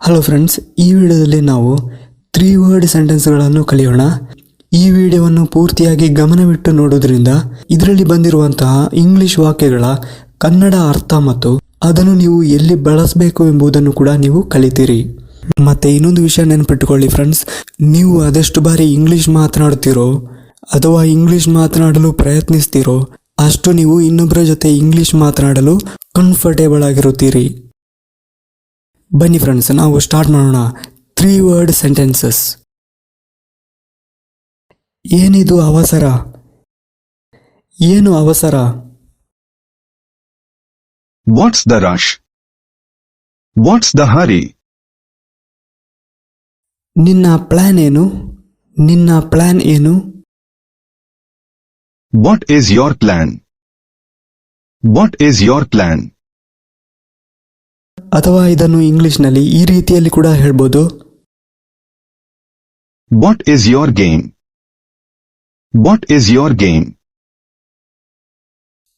Hello friends, ಈ ವಿಡಿಯೋದಲ್ಲಿ ನಾವು 3 ವರ್ಡ್ ಸೆಂಟೆನ್ಸ್ಗಳನ್ನು ಕಲಿಯೋಣ. ಈ ವಿಡಿಯೋವನ್ನು ಪೂರ್ತಿಯಾಗಿ ಗಮನವಿಟ್ಟು ನೋಡೋದ್ರಿಂದ ಇದರಲ್ಲಿ ಬಂದಿರುವಂತಹ ಇಂಗ್ಲಿಷ್ ವಾಕ್ಯಗಳ ಕನ್ನಡ ಅರ್ಥ ಮತ್ತು ಅದನ್ನು ನೀವು ಎಲ್ಲಿ ಬಳಸಬೇಕು ಎಂಬುದನ್ನು ಕೂಡ ನೀವು ಕಲಿತೀರಿ. ಮತ್ತೆ ಇನ್ನೊಂದು ವಿಷಯ ನೆನಪಿಟ್ಟುಕೊಳ್ಳಿ ಫ್ರೆಂಡ್ಸ್, ನೀವು ಅದೆಷ್ಟು ಬಾರಿ ಇಂಗ್ಲಿಷ್ ಮಾತನಾಡ್ತೀರೋ ಅಥವಾ ಇಂಗ್ಲಿಷ್ ಮಾತನಾಡಲು ಪ್ರಯತ್ನಿಸ್ತೀರೋ ಅಷ್ಟು ನೀವು ಇನ್ನೊಬ್ಬರ ಜೊತೆ ಇಂಗ್ಲಿಷ್ ಮಾತನಾಡಲು ಕಂಫರ್ಟೇಬಲ್ ಆಗಿರುತ್ತೀರಿ. ಬನ್ನಿ ಫ್ರೆಂಡ್ಸ್, ನಾವು ಸ್ಟಾರ್ಟ್ ಮಾಡೋಣ. 3 ವರ್ಡ್ ಸೆಂಟೆನ್ಸಸ್. ಏನಿದು ಅವಸರ? ಏನು ಅವಸರ? What's the rush? What's the hurry? ನಿನ್ನ ಪ್ಲಾನ್ ಏನು? ನಿನ್ನ ಪ್ಲಾನ್ ಏನು? What is your plan? What is your plan? ಅಥವಾ ಇದನ್ನು ಇಂಗ್ಲಿಷ್ನಲ್ಲಿ ಈ ರೀತಿಯಲ್ಲಿ ಕೂಡ ಹೇಳ್ಬೋದು. What is your game? What is your game?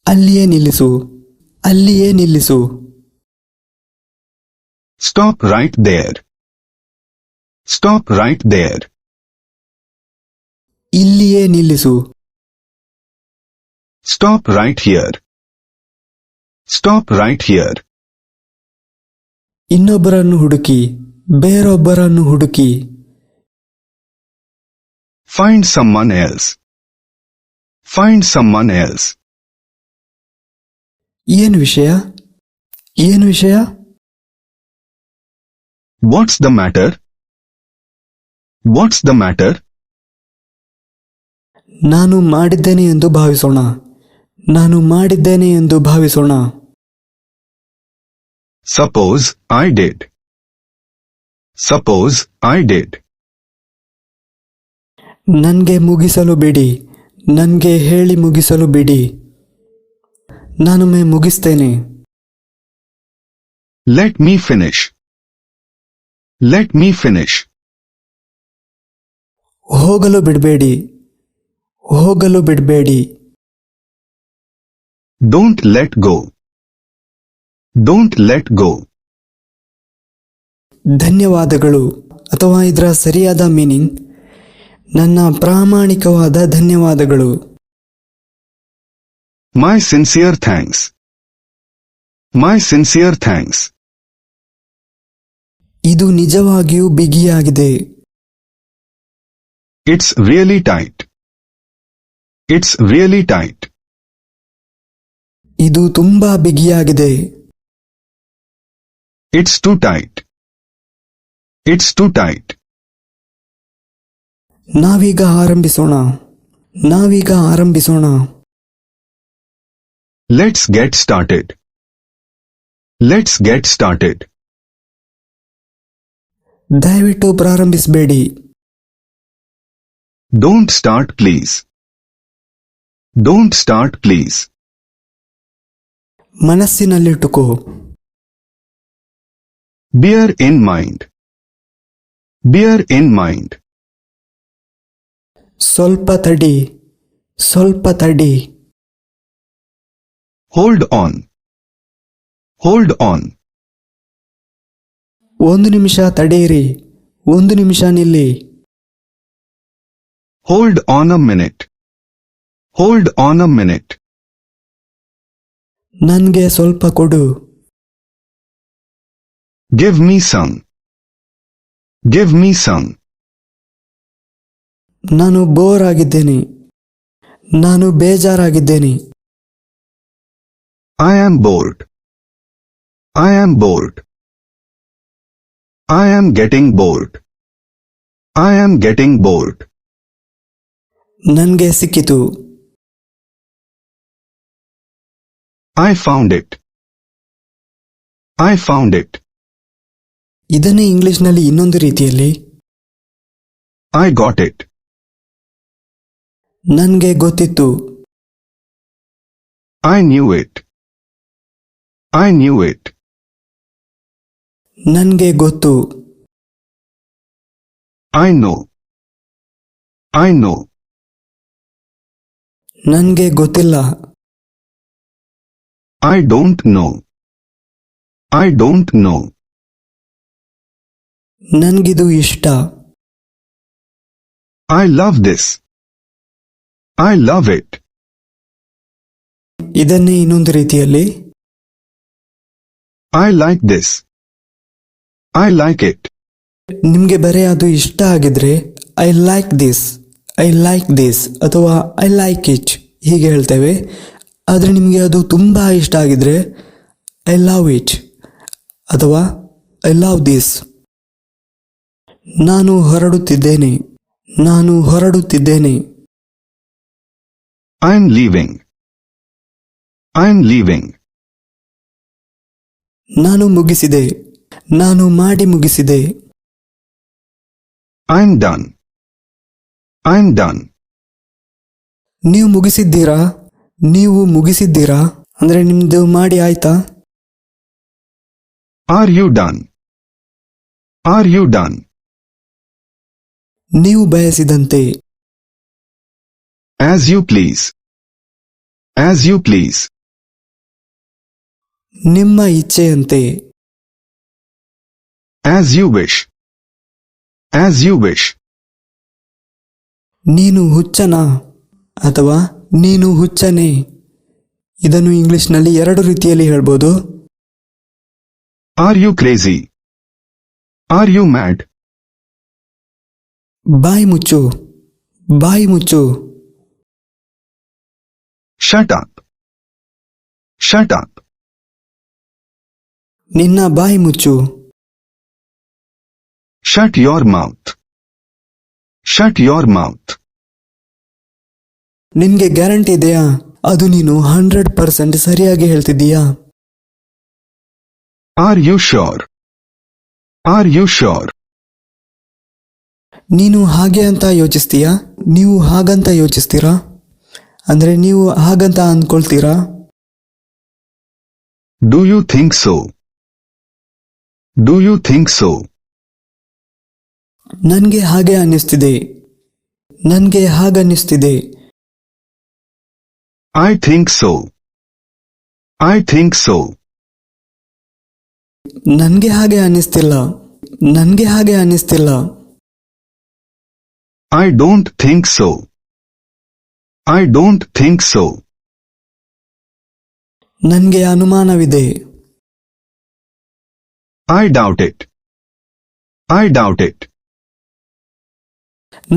ಅಲ್ಲಿಯೇ ನಿಲ್ಲಿಸು. ಅಲ್ಲಿಯೇ ನಿಲ್ಲಿಸು. Stop right there. Stop right there. ಇಲ್ಲಿಯೇ ನಿಲ್ಲಿಸು. Stop right here. Stop right here. ಇನ್ನೊಬ್ಬರನ್ನು ಹುಡುಕಿ. ಬೇರೊಬ್ಬರನ್ನು ಹುಡುಕಿ. Find someone else. Find someone else. ಏನು ವಿಷಯ? ಏನು ವಿಷಯ? What's the matter? What's the matter? ನಾನು ಮಾಡಿದ್ದೇನೆ ಎಂದು ಭಾವಿಸೋಣ. ನಾನು ಮಾಡಿದ್ದೇನೆ ಎಂದು ಭಾವಿಸೋಣ. Suppose I did. Suppose I did. ನನ್ಗೆ ಮುಗಿಸಲು ಬಿಡಿ. ನನ್ಗೆ ಹೇಳಿ ಮುಗಿಸಲು ಬಿಡಿ. ನಾನೊಮ್ಮೆ ಮುಗಿಸ್ತೇನೆ. Let me finish. Let me finish. ಹೋಗಲು ಬಿಡಬೇಡಿ. ಹೋಗಲು ಬಿಡಬೇಡಿ. Don't let go. Don't let go. ಧನ್ಯವಾದಗಳು ಅಥವಾ ಇದರ ಸರಿಯಾದ ಮೀನಿಂಗ್ ನನ್ನ ಪ್ರಾಮಾಣಿಕವಾದ ಧನ್ಯವಾದಗಳು. My sincere thanks. My sincere thanks. ಇದು ನಿಜವಾಗಿಯೂ ಬಿಗಿಯಾಗಿದೆ. It's really tight. It's really tight. ಇದು ತುಂಬಾ ಬಿಗಿಯಾಗಿದೆ. It's too tight. It's too tight. ನಾವೀಗ ಆರಂಭಿಸೋಣ. ನಾವೀಗ ಆರಂಭಿಸೋಣ. Let's get started. Let's get started. ದಯವಿಟ್ಟು ಪ್ರಾರಂಭಿಸಬೇಡಿ. Don't start please. Don't start please. ಮನಸ್ಸಿನಲ್ಲಿಟ್ಟುಕೋ. Bear in mind. Bear in mind. ಸ್ವಲ್ಪ ತಡಿ. ಸ್ವಲ್ಪ ತಡಿ. Hold on. Hold on. ಒಂದು ನಿಮಿಷ ತಡೆಯಿರಿ. ಒಂದು ನಿಮಿಷ ನಿಲ್ಲಿ. Hold on a minute. Hold on a minute. ನನ್ಗೆ ಸ್ವಲ್ಪ ಕೊಡು. Give me some. Give me some. ನಾನು ಬೋರ್ ಆಗಿದ್ದೇನೆ. ನಾನು ಬೇಜಾರಾಗಿದ್ದೇನೆ. I am bored. I am bored. I am getting bored. I am getting bored. ನನ್ಗೆ ಸಿಕ್ಕಿತು. I found it. I found it. ಇದನ್ನೇ ಇಂಗ್ಲಿಷ್ನಲ್ಲಿ ಇನ್ನೊಂದು ರೀತಿಯಲ್ಲಿ I got it. ನನ್ಗೆ ಗೊತ್ತಿತ್ತು. I knew it. I knew it. ನನ್ಗೆ ಗೊತ್ತು. I know. I know. ನನ್ಗೆ ಗೊತ್ತಿಲ್ಲ. I don't know. I don't know. ನನ್ಗಿದು ಇಷ್ಟ. I love this. I love it. ಇದನ್ನೇ ಇನ್ನೊಂದು ರೀತಿಯಲ್ಲಿ I like this. I like it. ನಿಮ್ಗೆ ಬರೀ ಅದು ಇಷ್ಟ ಆಗಿದ್ರೆ I like this, I like this ಅಥವಾ ಐ ಲೈಕ್ ಇಟ್ ಹೀಗೆ ಹೇಳ್ತೇವೆ. ಆದರೆ ನಿಮಗೆ ಅದು ತುಂಬ ಇಷ್ಟ ಆಗಿದ್ರೆ ಐ ಲವ್ ಇಟ್ ಅಥವಾ ಐ ಲವ್ ದಿಸ್. ನಾನು ಹೊರಡುತ್ತಿದ್ದೇನೆ, ನಾನು ಹೊರಡುತ್ತಿದ್ದೇನೆ. I'm leaving. I'm leaving. ನಾನು ಮುಗಿಸಿದೆ, ನಾನು ಮಾಡಿ ಮುಗಿಸಿದೆ. I'm done. I'm done. ನೀವು ಮುಗಿಸಿದ್ದೀರಾ, ನೀವು ಮುಗಿಸಿದ್ದೀರಾ ಅಂದರೆ ನಿಮ್ಮದು ಮಾಡಿ ಆಯ್ತಾ? Are you done? Are you done? ನೀವು ಬಯಸಿದಂತೆ, As you please. As you please. ನಿಮ್ಮ ಇಚ್ಛೆಯಂತೆ, As you wish. As you wish. ನೀನು ಹುಚ್ಚನಾ ಅಥವಾ ನೀನು ಹುಚ್ಚನೇ. ಇದನ್ನು ಇಂಗ್ಲಿಷ್ನಲ್ಲಿ ಎರಡು ರೀತಿಯಲ್ಲಿ ಹೇಳ್ಬೋದು. Are you crazy? Are you mad? ಬಾಯಿ ಮುಚ್ಚು, ಬಾಯಿ ಮುಚ್ಚು. Shut up. Shut up. ನಿನ್ನ ಬಾಯಿ ಮುಚ್ಚು. Shut your mouth. Shut your mouth. ನಿನ್ಗೆ ಗ್ಯಾರಂಟಿ ಇದೆಯಾ ಅದು ನೀನು 100% ಸರಿಯಾಗಿ ಹೇಳ್ತಿದ್ದೀಯಾ? Are you sure? Are you sure? ನೀನು ಹಾಗೆ ಅಂತ ಯೋಚಿಸ್ತೀಯಾ, ನೀವು ಹಾಗಂತ ಯೋಚಿಸ್ತೀರಾ ಅಂದ್ರೆ ನೀವು ಹಾಗಂತ ಅಂದ್ಕೊಳ್ತೀರಾ? Do you think so? Do you think so? ನನ್ಗೆ ಹಾಗೆ ಅನ್ನಿಸ್ತಿದೆ, ನನ್ಗೆ ಹಾಗನ್ನಿಸ್ತಿದೆ. I think so. I think so. ನನ್ಗೆ ಹಾಗೆ ಅನ್ನಿಸ್ತಿಲ್ಲ, ನನ್ಗೆ ಹಾಗೆ ಅನ್ನಿಸ್ತಿಲ್ಲ. I don't think so. I don't think so. ನನ್ಗೆ ಅನುಮಾನವಿದೆ. I doubt it. I doubt it.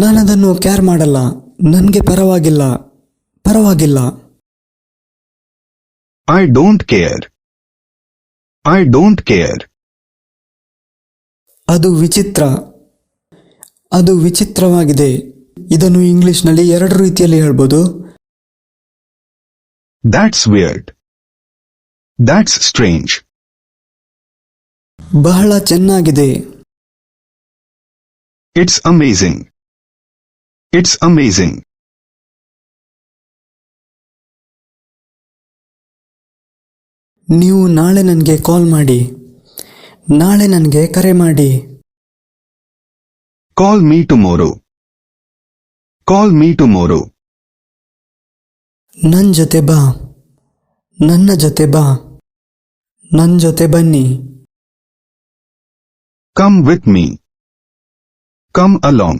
ನಾನದನ್ನು ಕೇರ್ ಮಾಡಲ್ಲ, ನನ್ಗೆ ಪರವಾಗಿಲ್ಲ, ಪರವಾಗಿಲ್ಲ. I don't care. I don't care. ಅದು ವಿಚಿತ್ರ, ಅದು ವಿಚಿತ್ರವಾಗಿದೆ. ಇದನ್ನು ಇಂಗ್ಲಿಷ್ನಲ್ಲಿ ಎರಡು ರೀತಿಯಲ್ಲಿ ಹೇಳ್ಬೋದು. That's weird. That's strange. ಬಹಳ ಚೆನ್ನಾಗಿದೆ. It's amazing. It's amazing. ನೀವು ನಾಳೆ ನನಗೆ ಕಾಲ್ ಮಾಡಿ, ನಾಳೆ ನನಗೆ ಕರೆ ಮಾಡಿ. Call me tomorrow. Call me tomorrow. ನನ್ನ ಜೊತೆ ಬಾ, ನನ್ನ ಜೊತೆ ಬಾ, ನನ್ನ ಜೊತೆ ಬನ್ನಿ. Come with me. Come along.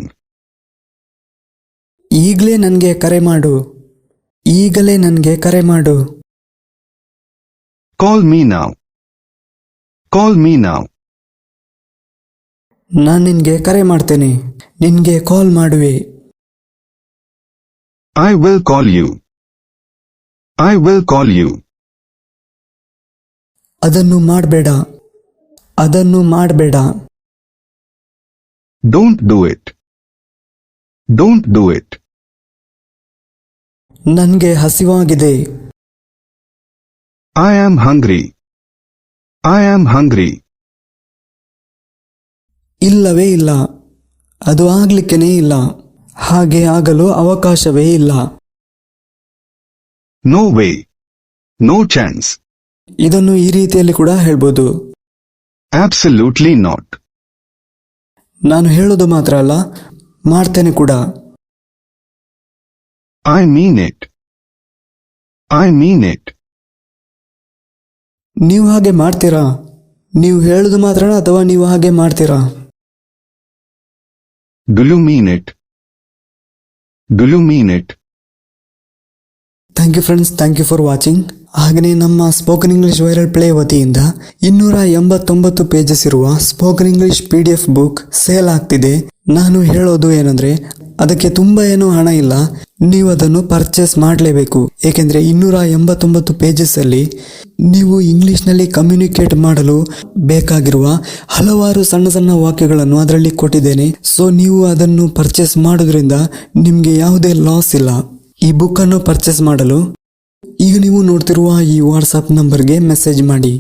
ಈಗಲೇ ನನಗೆ ಕರೆ ಮಾಡು, ಈಗಲೇ ನನಗೆ ಕರೆ ಮಾಡು. Call me now. Call me now. ನಾನು ನಿನಗೆ ಕರೆ ಮಾಡ್ತೇನೆ, ನಿನಗೆ ಕಾಲ್ ಮಾಡುವೆ. I will call you. I will call you. ಅದನ್ನು ಮಾಡಬೇಡ, ಅದನ್ನು ಮಾಡಬೇಡ. Don't do it. Don't do it. ನನಗೆ ಹಸಿವಾಗಿದೆ. I am hungry. I am hungry. ಇಲ್ಲವೇ ಇಲ್ಲ, ಅದು ಆಗ್ಲಿಕ್ಕೇನೇ ಇಲ್ಲ, ಹಾಗೆ ಆಗಲು ಅವಕಾಶವೇ ಇಲ್ಲ. No way. No chance. ಇದನ್ನು ಈ ರೀತಿಯಲ್ಲಿ ಕೂಡ ಹೇಳ್ಬೋದು. Absolutely not. ನಾನು ಹೇಳೋದು ಮಾತ್ರ ಅಲ್ಲ, ಮಾಡ್ತೇನೆ ಕೂಡ. I mean it. I mean it. ನೀವು ಹಾಗೆ ಮಾಡ್ತೀರಾ? ನೀವು ಹೇಳೋದು ಮಾತ್ರನಾ ಅಥವಾ ನೀವು ಹಾಗೆ ಮಾಡ್ತೀರಾ? Do you mean it? Do you mean it? Thank you friends, thank you for watching. ಹಾಗೆಯೇ ನಮ್ಮ ಸ್ಪೋಕನ್ ಇಂಗ್ಲಿಷ್ ವೈರಲ್ ಪ್ಲೇ ವತಿಯಿಂದ 289 ಪೇಜಸ್ ಇರುವ spoken English PDF book sale ಆಗ್ತಿದೆ. ನಾನು ಹೇಳೋದು ಏನಂದ್ರೆ ಅದಕ್ಕೆ ತುಂಬಾ ಏನೂ ಹಣ ಇಲ್ಲ, ನೀವು ಅದನ್ನು ಪರ್ಚೇಸ್ ಮಾಡಲೇಬೇಕು. ಏಕೆಂದ್ರೆ 289 ಪೇಜಸ್ ಅಲ್ಲಿ ನೀವು ಇಂಗ್ಲಿಷ್ನಲ್ಲಿ ಕಮ್ಯುನಿಕೇಟ್ ಮಾಡಲು ಬೇಕಾಗಿರುವ ಹಲವಾರು ಸಣ್ಣ ಸಣ್ಣ ವಾಕ್ಯಗಳನ್ನು ಅದರಲ್ಲಿ ಕೊಟ್ಟಿದ್ದೇನೆ. ಸೊ ನೀವು ಅದನ್ನು ಪರ್ಚೇಸ್ ಮಾಡೋದ್ರಿಂದ ನಿಮಗೆ ಯಾವುದೇ ಲಾಸ್ ಇಲ್ಲ. ಈ ಬುಕ್ ಅನ್ನು ಪರ್ಚೇಸ್ ಮಾಡಲು ಈಗ ನೀವು ನೋಡ್ತಿರುವ ಈ ವಾಟ್ಸ್ಆಪ್ ನಂಬರ್ಗೆ ಮೆಸೇಜ್ ಮಾಡಿ.